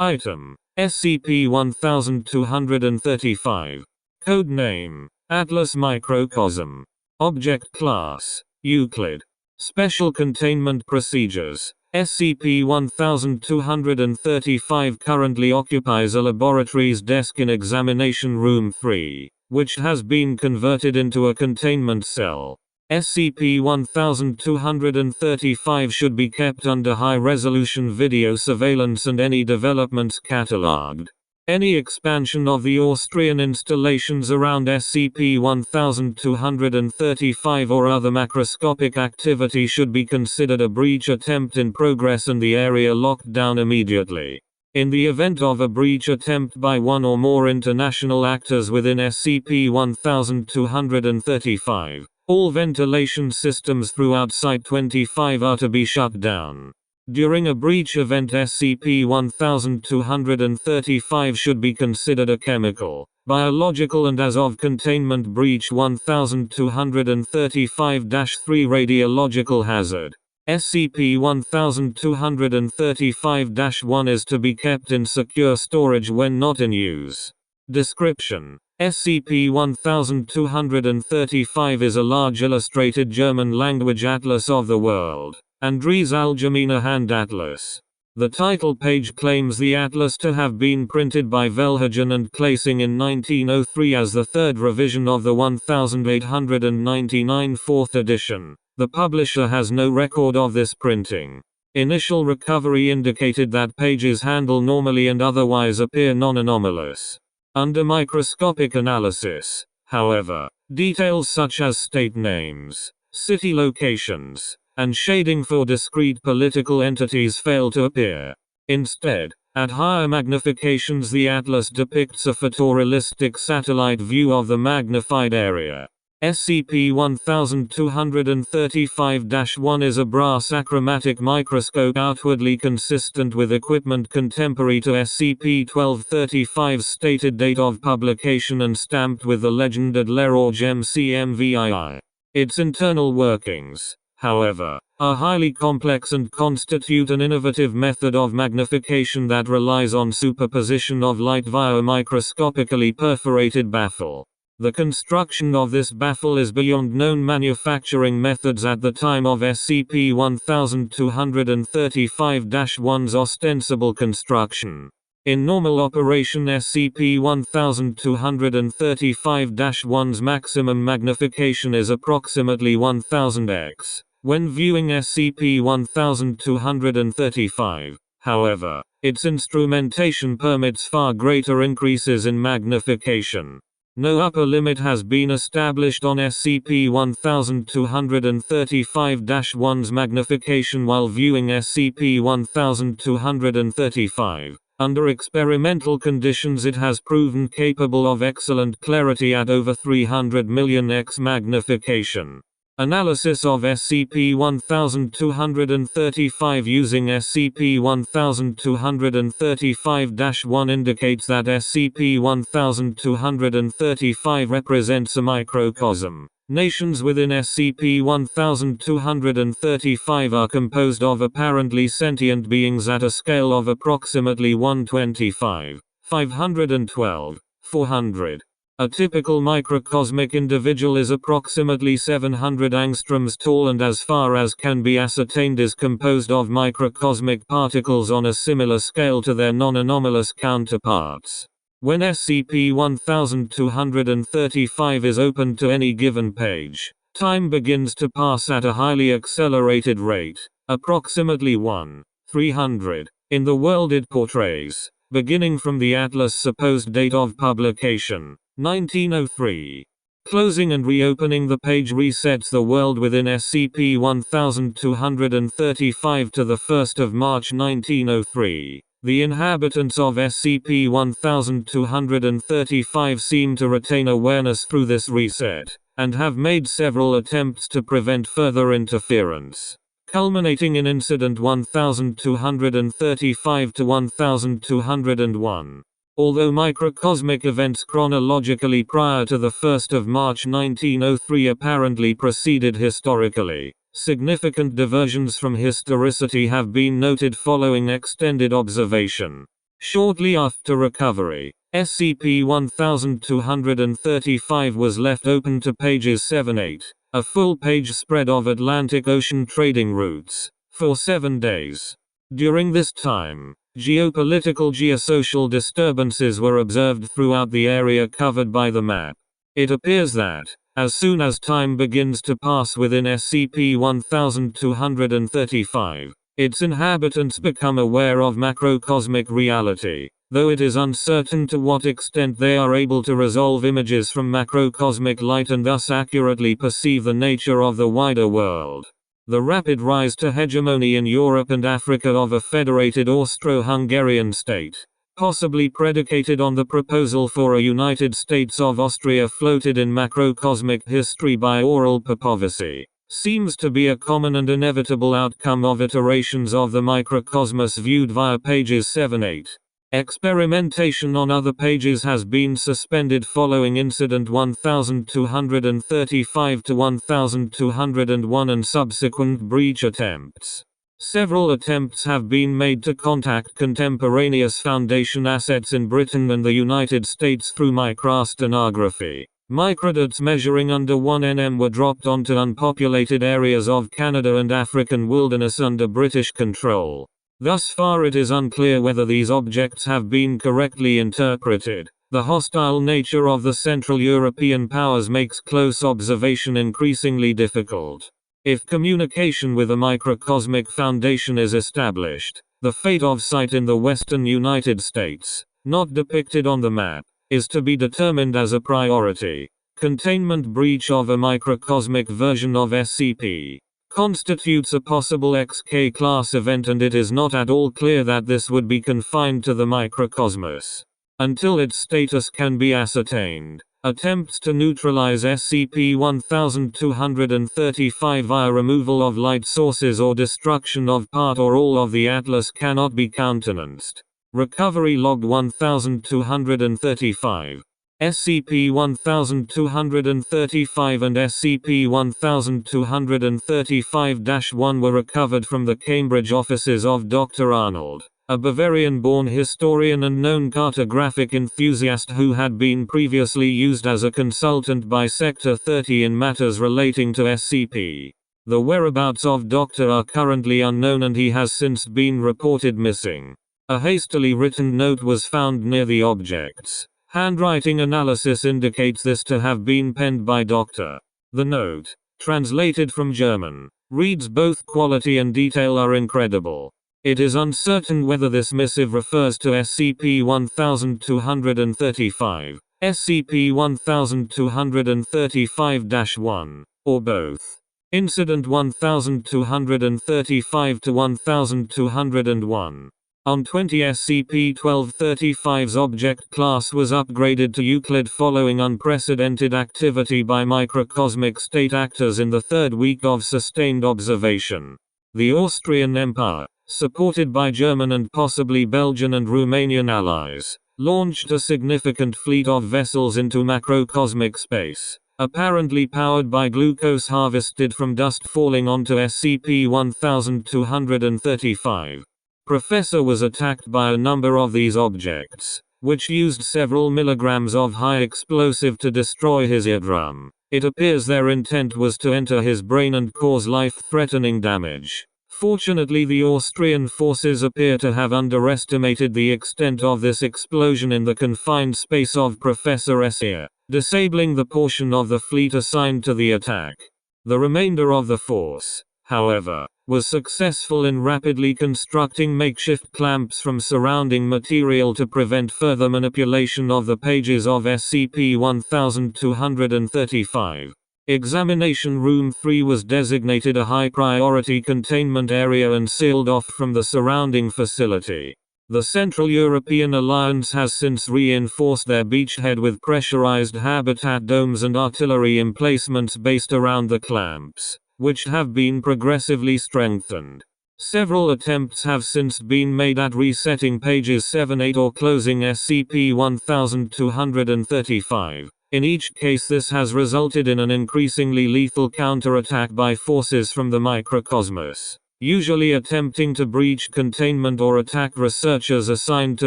Item: SCP-1235. Code name: Atlas Microcosm. Object Class: Euclid. Special Containment Procedures: SCP-1235 currently occupies a laboratory's desk in Examination Room 3, which has been converted into a containment cell. SCP-1235 should be kept under high-resolution video surveillance and any developments catalogued. Any expansion of the Austrian installations around SCP-1235 or other macroscopic activity should be considered a breach attempt in progress and the area locked down immediately. In the event of a breach attempt by one or more international actors within SCP-1235, all ventilation systems throughout Site-25 are to be shut down. During a breach event, SCP-1235 should be considered a chemical, biological and as of containment breach 1235-3 radiological hazard. SCP-1235-1 is to be kept in secure storage when not in use. Description: SCP-1235 is a large illustrated German-language atlas of the world, Andries Allgemeine Hand Atlas. The title page claims the atlas to have been printed by Velhagen and Claesing in 1903 as the third revision of the 1899 fourth edition. The publisher has no record of this printing. Initial recovery indicated that pages handle normally and otherwise appear non-anomalous. Under microscopic analysis, however, details such as state names, city locations, and shading for discrete political entities fail to appear. Instead, at higher magnifications the atlas depicts a photorealistic satellite view of the magnified area. SCP-1235-1 is a brass achromatic microscope outwardly consistent with equipment contemporary to SCP-1235's stated date of publication and stamped with the legend ad l'Orange MCMVII. Its internal workings, however, are highly complex and constitute an innovative method of magnification that relies on superposition of light via a microscopically perforated baffle. The construction of this baffle is beyond known manufacturing methods at the time of SCP-1235-1's ostensible construction. In normal operation, SCP-1235-1's maximum magnification is approximately 1000x. When viewing SCP-1235, however, its instrumentation permits far greater increases in magnification. No upper limit has been established on SCP-1235-1's magnification while viewing SCP-1235. Under experimental conditions it has proven capable of excellent clarity at over 300 million x magnification. Analysis of SCP-1235 using SCP-1235-1 indicates that SCP-1235 represents a microcosm. Nations within SCP-1235 are composed of apparently sentient beings at a scale of approximately 125, 512, 400. A typical microcosmic individual is approximately 700 angstroms tall and, as far as can be ascertained, is composed of microcosmic particles on a similar scale to their non-anomalous counterparts. When SCP-1235 is opened to any given page, time begins to pass at a highly accelerated rate, approximately 1/300, in the world it portrays, beginning from the Atlas' supposed date of publication, 1903. Closing and reopening the page resets the world within SCP-1235 to the 1st of March 1903. The inhabitants of SCP-1235 seem to retain awareness through this reset, and have made several attempts to prevent further interference, culminating in Incident 1235 to 1201. Although microcosmic events chronologically prior to the 1st of March 1903 apparently proceeded historically, significant diversions from historicity have been noted following extended observation. Shortly after recovery, SCP-1235 was left open to pages 7-8, a full-page spread of Atlantic Ocean trading routes, for 7 days. During this time, geopolitical geosocial disturbances were observed throughout the area covered by the map. It appears that, as soon as time begins to pass within SCP-1235, its inhabitants become aware of macrocosmic reality, though it is uncertain to what extent they are able to resolve images from macrocosmic light and thus accurately perceive the nature of the wider world. The rapid rise to hegemony in Europe and Africa of a federated Austro-Hungarian state, possibly predicated on the proposal for a United States of Austria floated in macrocosmic history by oral Popovasi, seems to be a common and inevitable outcome of iterations of the microcosmos viewed via pages 7-8. Experimentation on other pages has been suspended following Incident 1235 to 1201 and subsequent breach attempts. Several attempts have been made to contact contemporaneous Foundation assets in Britain and the United States through microstenography. Microdots measuring under 1 nm were dropped onto unpopulated areas of Canada and African wilderness under British control. Thus far it is unclear whether these objects have been correctly interpreted. The hostile nature of the Central European powers makes close observation increasingly difficult. If communication with a microcosmic foundation is established, the fate of site in the western United States, not depicted on the map, is to be determined as a priority. Containment breach of a microcosmic version of SCP constitutes a possible XK class event, and it is not at all clear that this would be confined to the microcosmos. Until its status can be ascertained, attempts to neutralize SCP-1235 via removal of light sources or destruction of part or all of the Atlas cannot be countenanced. Recovery Log 1235. SCP-1235 and SCP-1235-1 were recovered from the Cambridge offices of Dr. Arnold, a Bavarian-born historian and known cartographic enthusiast who had been previously used as a consultant by Sector 30 in matters relating to SCP. The whereabouts of Dr. are currently unknown and he has since been reported missing. A hastily written note was found near the objects. Handwriting analysis indicates this to have been penned by Dr. The note, translated from German, reads both quality and detail are incredible. It is uncertain whether this missive refers to SCP-1235, SCP-1235-1, or both. Incident 1235 to 1201. On 20 SCP-1235's object class was upgraded to Euclid following unprecedented activity by microcosmic state actors in the third week of sustained observation. The Austrian Empire, supported by German and possibly Belgian and Romanian allies, launched a significant fleet of vessels into macrocosmic space, apparently powered by glucose harvested from dust falling onto SCP-1235. Professor was attacked by a number of these objects, which used several milligrams of high explosive to destroy his eardrum. It appears their intent was to enter his brain and cause life-threatening damage. Fortunately, the Austrian forces appear to have underestimated the extent of this explosion in the confined space of Professor S. ear, disabling the portion of the fleet assigned to the attack. The remainder of the force, however, was successful in rapidly constructing makeshift clamps from surrounding material to prevent further manipulation of the pages of SCP-1235. Examination Room 3 was designated a high-priority containment area and sealed off from the surrounding facility. The Central European Alliance has since reinforced their beachhead with pressurized habitat domes and artillery emplacements based around the clamps, which have been progressively strengthened. Several attempts have since been made at resetting pages 7-8 or closing SCP-1235. In each case, this has resulted in an increasingly lethal counterattack by forces from the microcosmos. usually attempting to breach containment or attack researchers assigned to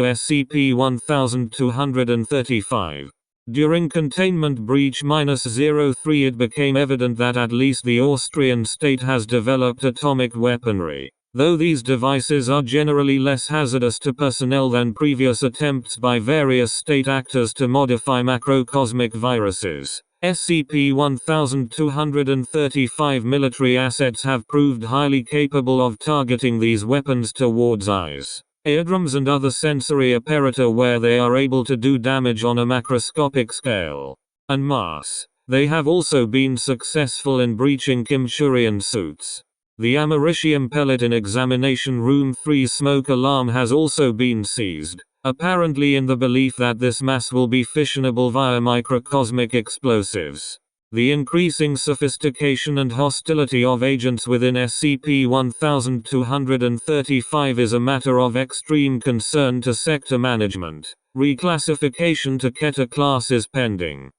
SCP-1235. During Containment Breach -03 it became evident that at least the Austrian state has developed atomic weaponry. Though these devices are generally less hazardous to personnel than previous attempts by various state actors to modify macrocosmic viruses, SCP-1235 military assets have proved highly capable of targeting these weapons towards eyes, eardrums and other sensory apparatus where they are able to do damage on a macroscopic scale. En masse. They have also been successful in breaching Kimchurian suits. The americium pellet in Examination Room 3 smoke alarm has also been seized, apparently in the belief that this mass will be fissionable via microcosmic explosives. The increasing sophistication and hostility of agents within SCP-1235 is a matter of extreme concern to sector management. Reclassification to Keter class is pending.